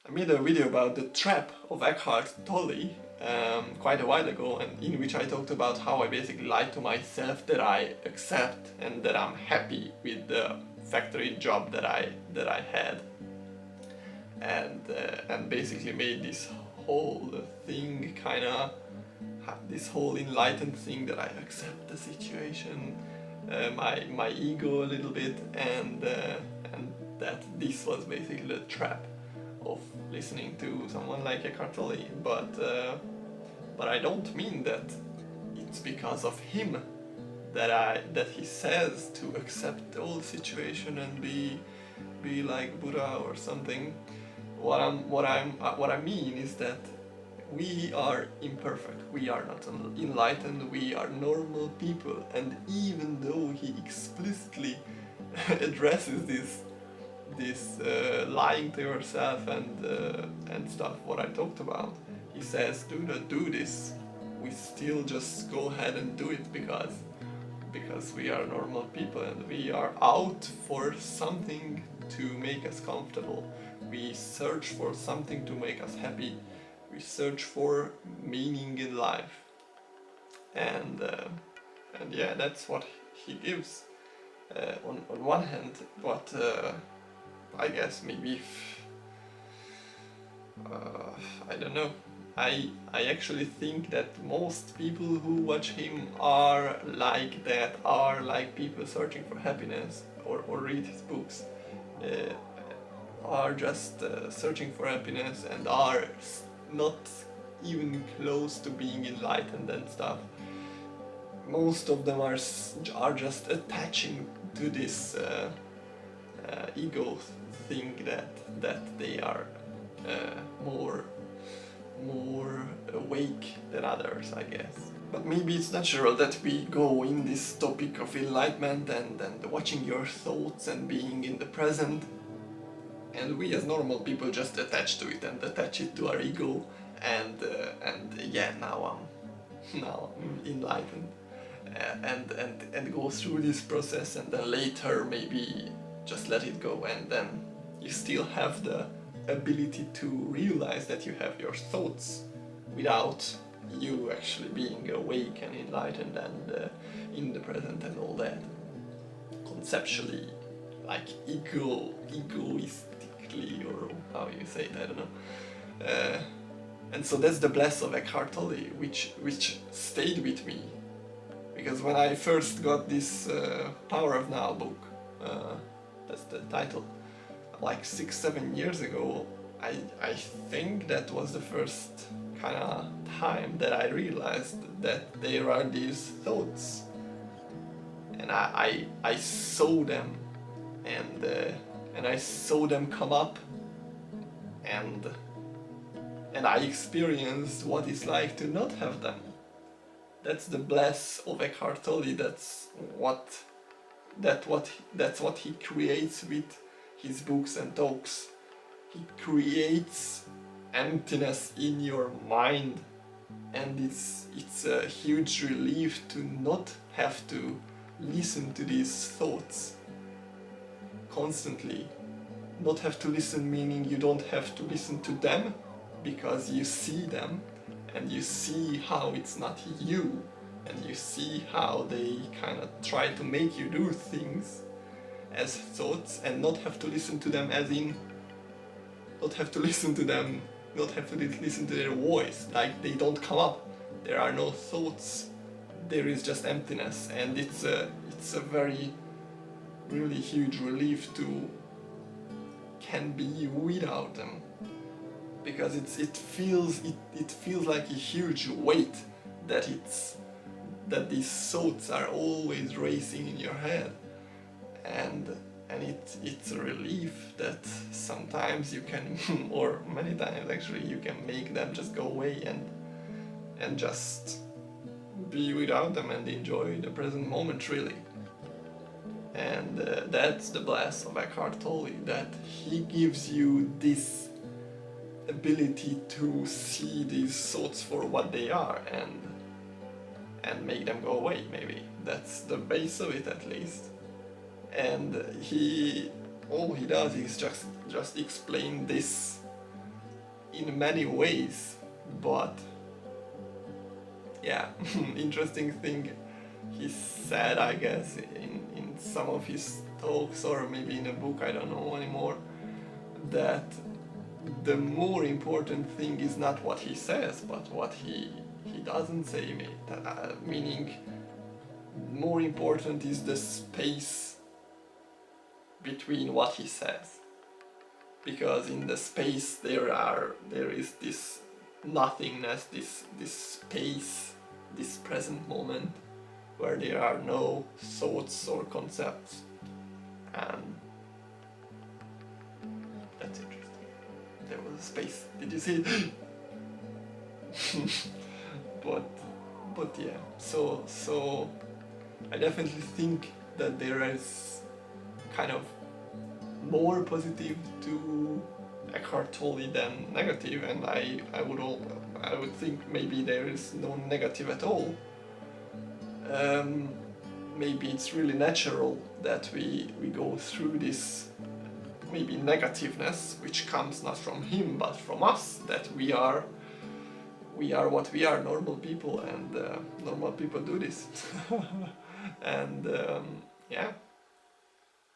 I made a video about the trap of Eckhart Tolle quite a while ago, and in which I talked about how I basically lied to myself that I accept and that I'm happy with the factory job that I had, and basically made this whole thing this whole enlightened thing that I accept the situation, my ego a little bit, and that this was basically the trap of listening to someone like Eckhart Tolle. But I don't mean that it's because of him that he says to accept all the situation and be like Buddha or something. What I mean is that we are imperfect, we are not enlightened, we are normal people, and even though he explicitly addresses this lying to yourself and stuff, what I talked about, he says, do not do this. We still just go ahead and do it because we are normal people and we are out for something to make us comfortable. We search for something to make us happy. We search for meaning in life, and yeah, that's what he gives on one hand. But I guess maybe I don't know. I actually think that most people who watch him are like that, are like people searching for happiness, or read his books, are just searching for happiness and are not even close to being enlightened and stuff. Most of them are just attaching to this ego thing that they are more awake than others, I guess. But maybe it's natural that we go in this topic of enlightenment and watching your thoughts and being in the present, and we as normal people just attach to it and attach it to our ego, and yeah, now I'm enlightened, and go through this process, and then later maybe just let it go, and then you still have the ability to realize that you have your thoughts without you actually being awake and enlightened and in the present and all that. Conceptually, like egoistically, or how you say it, I don't know. And so that's the bless of Eckhart Tolle, which stayed with me. Because when I first got this Power of Now book, that's the title, like 6-7 years ago, I think that was the first kind of time that I realized that there are these thoughts, and I saw them, and I saw them come up, and I experienced what it's like to not have them. That's the bless of Eckhart Tolle. That's what he creates with his books and talks. He creates emptiness in your mind, and it's a huge relief to not have to listen to these thoughts constantly. Not have to listen, meaning you don't have to listen to them, because you see them and you see how it's not you, and you see how they kind of try to make you do things as thoughts, and not have to listen to them as in not have to listen to them, not have to listen to their voice, like they don't come up, there are no thoughts, there is just emptiness, and it's a very really huge relief to can be without them, because it feels like a huge weight that these thoughts are always racing in your head, and it's a relief that sometimes you can, or many times actually, you can make them just go away and just be without them and enjoy the present moment, really. And that's the bless of Eckhart Tolle, that he gives you this ability to see these thoughts for what they are and make them go away, maybe. That's the base of it, at least. And all he does is just explain this in many ways, but yeah, interesting thing he said, I guess, in some of his talks, or maybe in a book, I don't know anymore, that the more important thing is not what he says, but what he doesn't say, meaning more important is the space between what he says, because in the space there is this nothingness, this space, this present moment where there are no thoughts or concepts, and that's interesting. There was a space. Did you see it? but yeah, so I definitely think that there is kind of more positive to Eckhart Tolle than negative, and I would think maybe there is no negative at all. Maybe it's really natural that we go through this maybe negativeness, which comes not from him but from us, that we are what we are, normal people, and normal people do this. And yeah,